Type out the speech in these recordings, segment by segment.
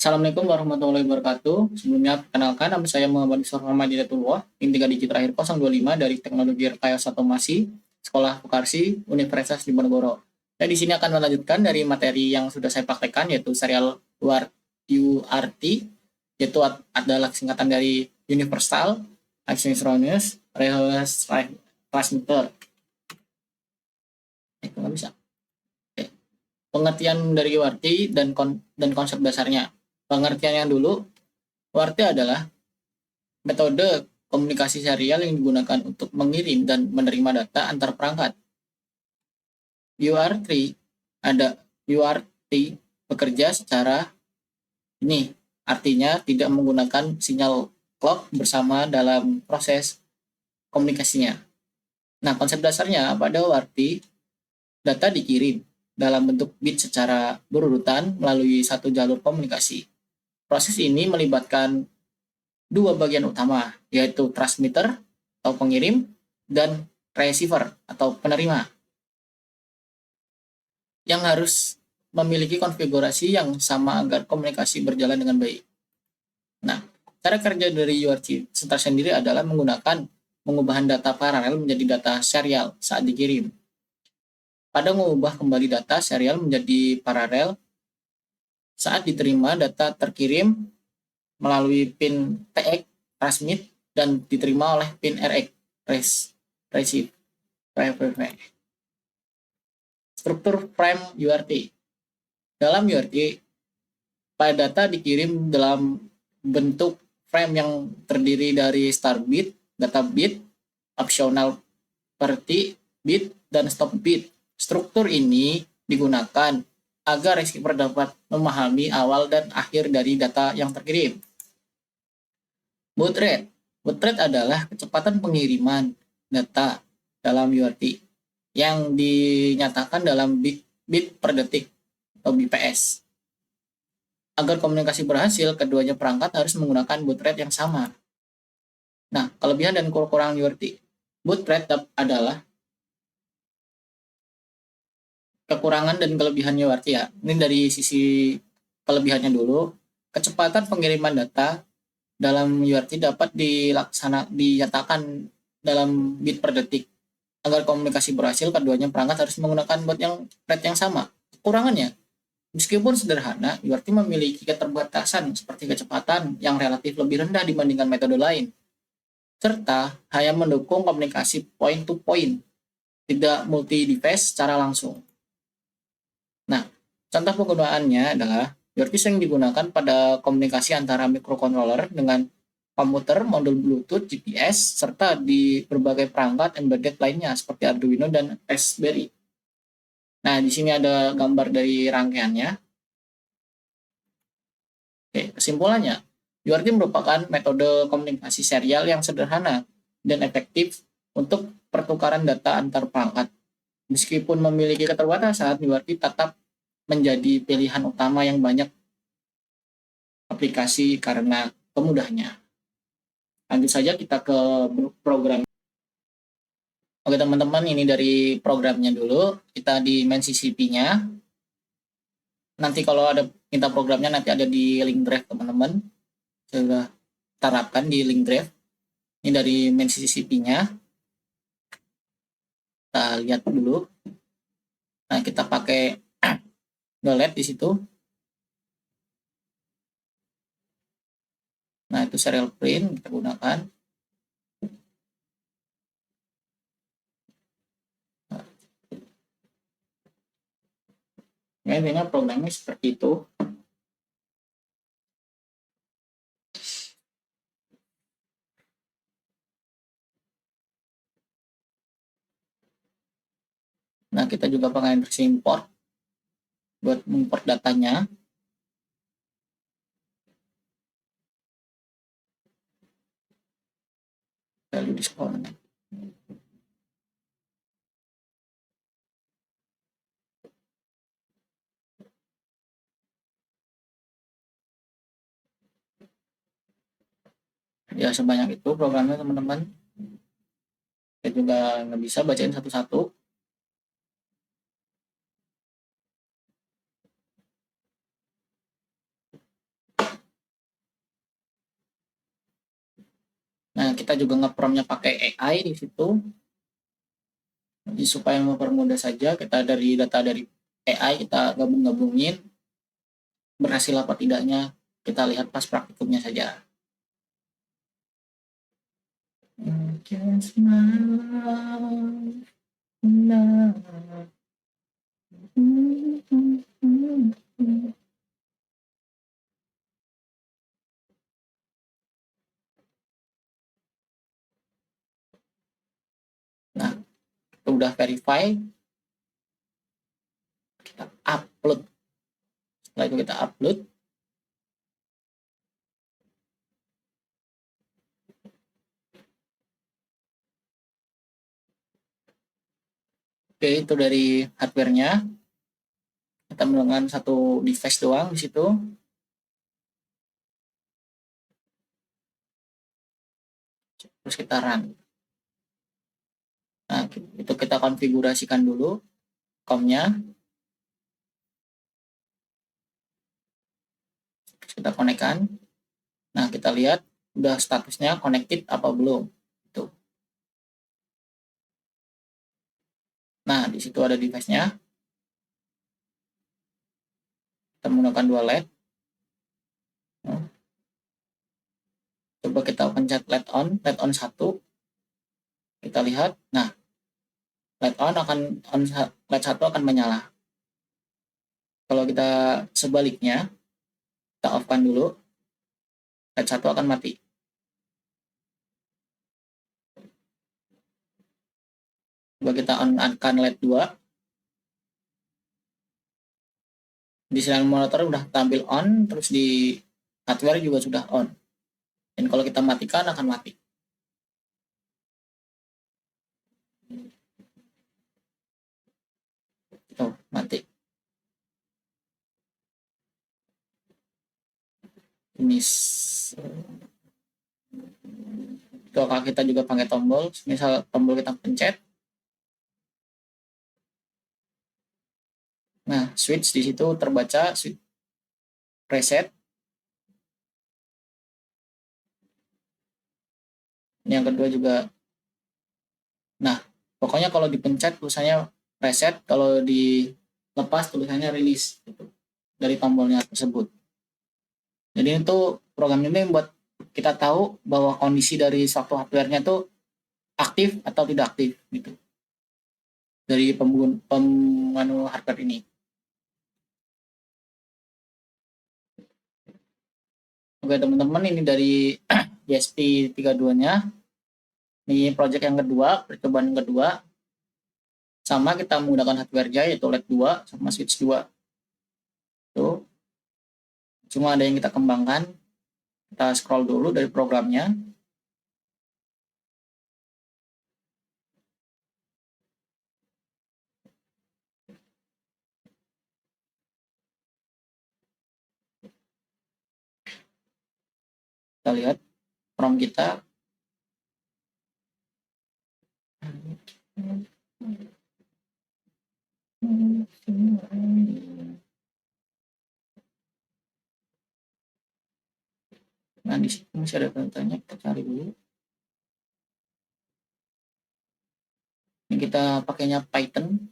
Assalamualaikum warahmatullahi wabarakatuh. Sebelumnya, perkenalkan nama saya Muhammad Isfarham Hidayatullah, NIM 3 digit terakhir 025 dari Teknologi Rekayasa Otomasi, Sekolah Vokarsi, Universitas Diponegoro. Saya di sini akan melanjutkan dari materi yang sudah saya praktekkan, yaitu serial URT, yaitu adalah singkatan dari Universal Asynchronous Reverse Transmitter. Nggak bisa. Pengertian dari URT dan konsep dasarnya. Pengertian yang dulu, URT adalah metode komunikasi serial yang digunakan untuk mengirim dan menerima data antar perangkat. URT bekerja secara ini, artinya tidak menggunakan sinyal clock bersama dalam proses komunikasinya. Nah, konsep dasarnya pada URT, data dikirim dalam bentuk bit secara berurutan melalui satu jalur komunikasi. Proses ini melibatkan dua bagian utama, yaitu transmitter atau pengirim dan receiver atau penerima, yang harus memiliki konfigurasi yang sama agar komunikasi berjalan dengan baik. Nah, cara kerja dari URT sendiri adalah mengubah data paralel menjadi data serial saat dikirim. Pada mengubah kembali data serial menjadi paralel saat diterima, data terkirim melalui pin TX transmit dan diterima oleh pin RX receive. Struktur frame URT. Dalam URT, file data dikirim dalam bentuk frame yang terdiri dari start bit, data bit, optional party bit, dan stop bit. Struktur ini digunakan agar receiver dapat memahami awal dan akhir dari data yang terkirim. Baud rate. Baud rate adalah kecepatan pengiriman data dalam URT yang dinyatakan dalam bit per detik atau BPS. Agar komunikasi berhasil, keduanya perangkat harus menggunakan baud rate yang sama. Nah, kelebihan dan kekurangan URT. Baud rate adalah kekurangan dan kelebihan URT ya. Ini dari sisi kelebihannya dulu. Kecepatan pengiriman data dalam URT dapat dinyatakan dalam bit per detik. Agar komunikasi berhasil, keduanya perangkat harus menggunakan baud rate yang sama. Kekurangannya, meskipun sederhana, URT memiliki keterbatasan seperti kecepatan yang relatif lebih rendah dibandingkan metode lain, serta hanya mendukung komunikasi point-to-point, tidak multi-device secara langsung. Nah, contoh penggunaannya adalah URT sering digunakan pada komunikasi antara microcontroller dengan komputer, modul Bluetooth, GPS, serta di berbagai perangkat embedded lainnya seperti Arduino dan Raspberry. Nah, di sini ada gambar dari rangkaiannya. Oke, kesimpulannya, URT merupakan metode komunikasi serial yang sederhana dan efektif untuk pertukaran data antar perangkat. Meskipun memiliki keterbatasan, URT tetap menjadi pilihan utama yang banyak aplikasi karena kemudahannya. Lanjut saja kita ke program. Oke teman-teman, ini dari programnya dulu. Kita di main CCP-nya. Nanti kalau ada minta programnya nanti ada di link drive teman-teman. Saya sudah terapkan di link drive. Ini dari main CCP-nya. Kita lihat dulu. Nah, kita pakai delete di situ. Nah, itu serial print kita gunakan. Ya, intinya programnya seperti itu. Nah, kita juga pakai instruksi import buat import datanya. Value diskon. Ya, sebanyak itu programnya teman-teman. Saya juga nggak bisa bacain satu-satu. Nah, kita juga ngepromnya pakai AI di situ. Jadi supaya mempermudah saja, kita dari data dari AI kita gabung-gabungin, berhasil apa tidaknya kita lihat pas praktikumnya saja. Nah, udah verify, kita upload. Setelah itu kita upload. Oke, itu dari hardware-nya. Kita menggunakan satu device doang di situ. Terus kita run. Nah, itu kita konfigurasikan dulu com-nya. Terus kita konekkan. Nah, kita lihat udah statusnya connected apa belum. Itu. Nah, di situ ada device-nya. Kita menggunakan dua LED. Nah, coba kita pencet LED on 1. Kita lihat. Nah, LED LED 1 akan menyala. Kalau kita sebaliknya, kita off-kan dulu, LED 1 akan mati. Coba kita on-kan LED 2. Di sinyal monitor udah tampil on, terus di hardware juga sudah on. Dan kalau kita matikan akan mati. Tuh, mati. Ini kalau kita juga pakai tombol, misal tombol kita pencet. Nah, switch di situ terbaca reset. Yang kedua juga. Nah, pokoknya kalau dipencet tulisannya reset, kalau dilepas tulisannya release gitu, dari tombolnya tersebut. Jadi itu program ini membuat kita tahu bahwa kondisi dari suatu hardware-nya itu aktif atau tidak aktif gitu. Dari pemanu hardware ini. Oke teman-teman, ini dari JSP32-nya. Ini project yang kedua, percobaan yang kedua. Sama kita menggunakan hardware-nya yaitu LED 2 sama switch 2. Tuh. Cuma ada yang kita kembangkan. Kita scroll dulu dari programnya. Kita lihat prompt kita. Nah, di sini masih ada tanya, kita cari dulu. Ini kita pakainya Python.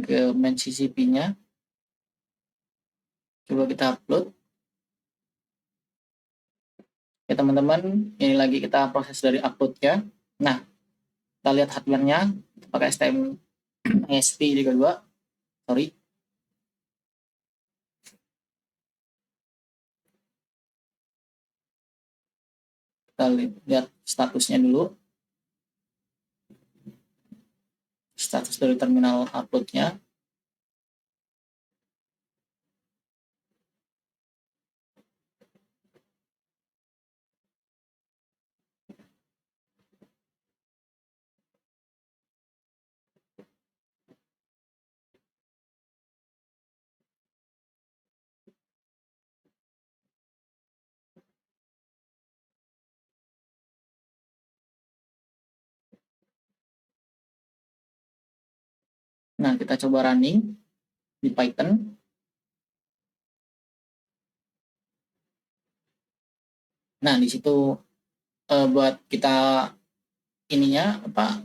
Ke main CCP-nya. Coba kita upload. Ya teman-teman, ini lagi kita proses dari upload-nya. Nah, kita lihat hardware-nya pakai STM ESP32. Sorry. Kita lihat statusnya dulu. Status dari terminal upload-nya. Nah, kita coba running di Python. Nah, di situ buat kita ininya apa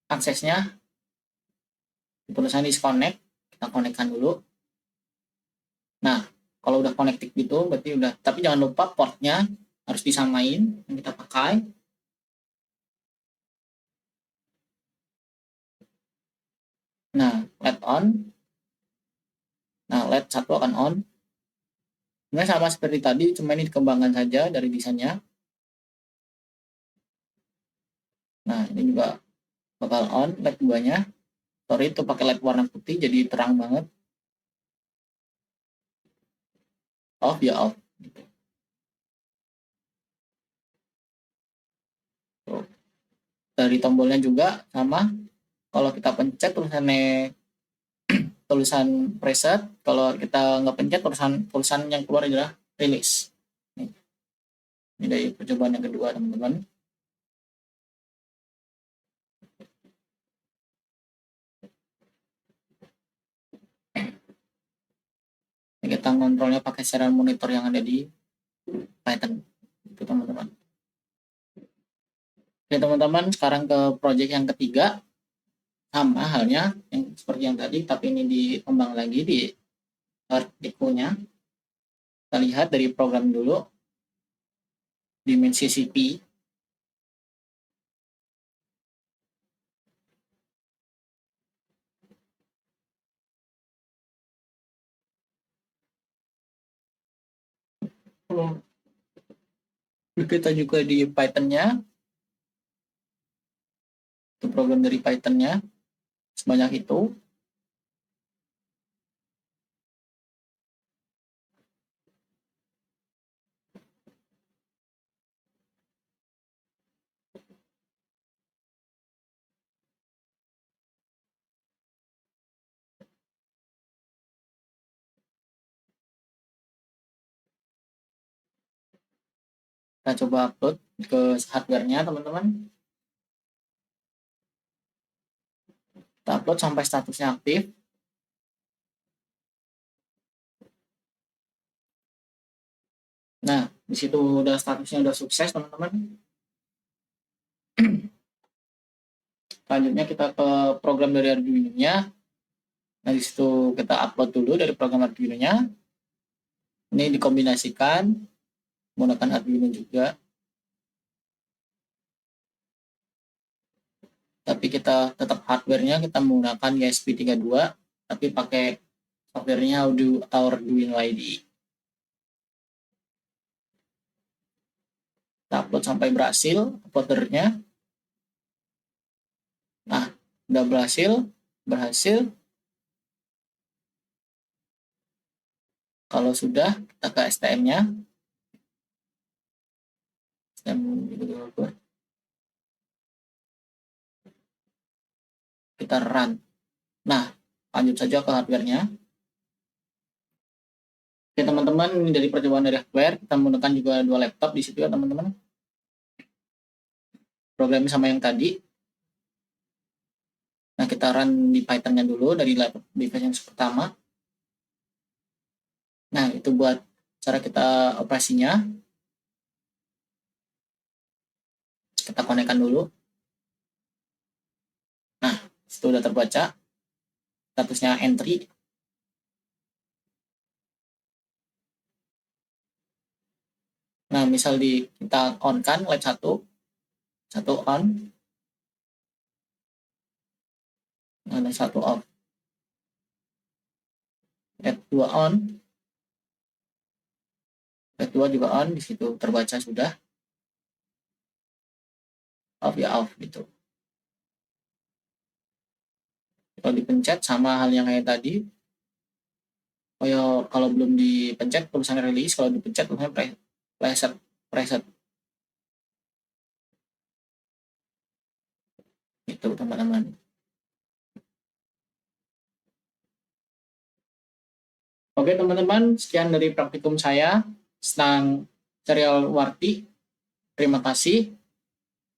aksesnya tulisan disconnect, kita konekkan dulu. Nah, kalau udah connected gitu berarti udah, tapi jangan lupa portnya harus disamain yang kita pakai. Nah, LED on. Nah, LED 1 akan on. Sebenarnya sama seperti tadi, cuma ini dikembangkan saja dari desainnya. Nah, ini juga bakal on LED 2-nya. Sorry, itu pakai LED warna putih jadi terang banget. Off ya off. Tuh. Dari tombolnya juga sama. Kalau kita pencet tulisan preset, kalau kita nggak pencet tulisan yang keluar adalah release. Ini dari percobaan yang kedua, teman-teman. Ini kita kontrolnya pakai serial monitor yang ada di Python. Itu teman-teman. Oke teman-teman, sekarang ke project yang ketiga. Sama halnya yang seperti yang tadi, tapi ini dikembang lagi di artikelnya. Kita lihat dari program dulu. Dimensi CP. Kita juga di Python-nya. Itu program dari Python-nya. Sebanyak itu. Kita coba upload ke hardware-nya, teman-teman. Kita upload sampai statusnya aktif. Nah, di situ udah statusnya udah sukses, teman-teman. Selanjutnya kita ke program dari Arduino-nya. Nah, di situ kita upload dulu dari program Arduino-nya. Ini dikombinasikan menggunakan Arduino juga. Tapi kita tetap hardware-nya kita menggunakan ESP32, tapi pakai software-nya Arduino IDE. Kita upload sampai berhasil uploadernya. Nah, udah berhasil. Kalau sudah, kita ke STM-nya. Kita run. Nah, lanjut saja ke hardware-nya. Oke teman-teman, ini dari percobaan dari hardware, kita menggunakan juga dua laptop di situ ya teman-teman. Programnya sama yang tadi. Nah, kita run di Python-nya dulu dari laptop device yang pertama. Nah, itu buat cara kita operasinya. Kita konekkan dulu. Nah, itu sudah terbaca. Statusnya entry. Nah, misal kita on kan lab 1 on. Nah, lab 1 off. Lab 2 on. Lab 2 juga on, di situ terbaca sudah. Off ya off gitu. Kalau dipencet sama hal yang kayak tadi. Kalau belum dipencet tulisannya release, kalau dipencet tulisannya preset. Itu teman-teman. Oke teman-teman, sekian dari praktikum saya tentang serial warti. Terima kasih.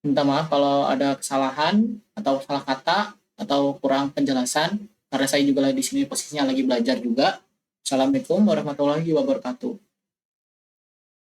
Minta maaf kalau ada kesalahan atau salah kata. atau kurang penjelasan, karena saya juga di sini posisinya lagi belajar juga. Assalamualaikum warahmatullahi wabarakatuh.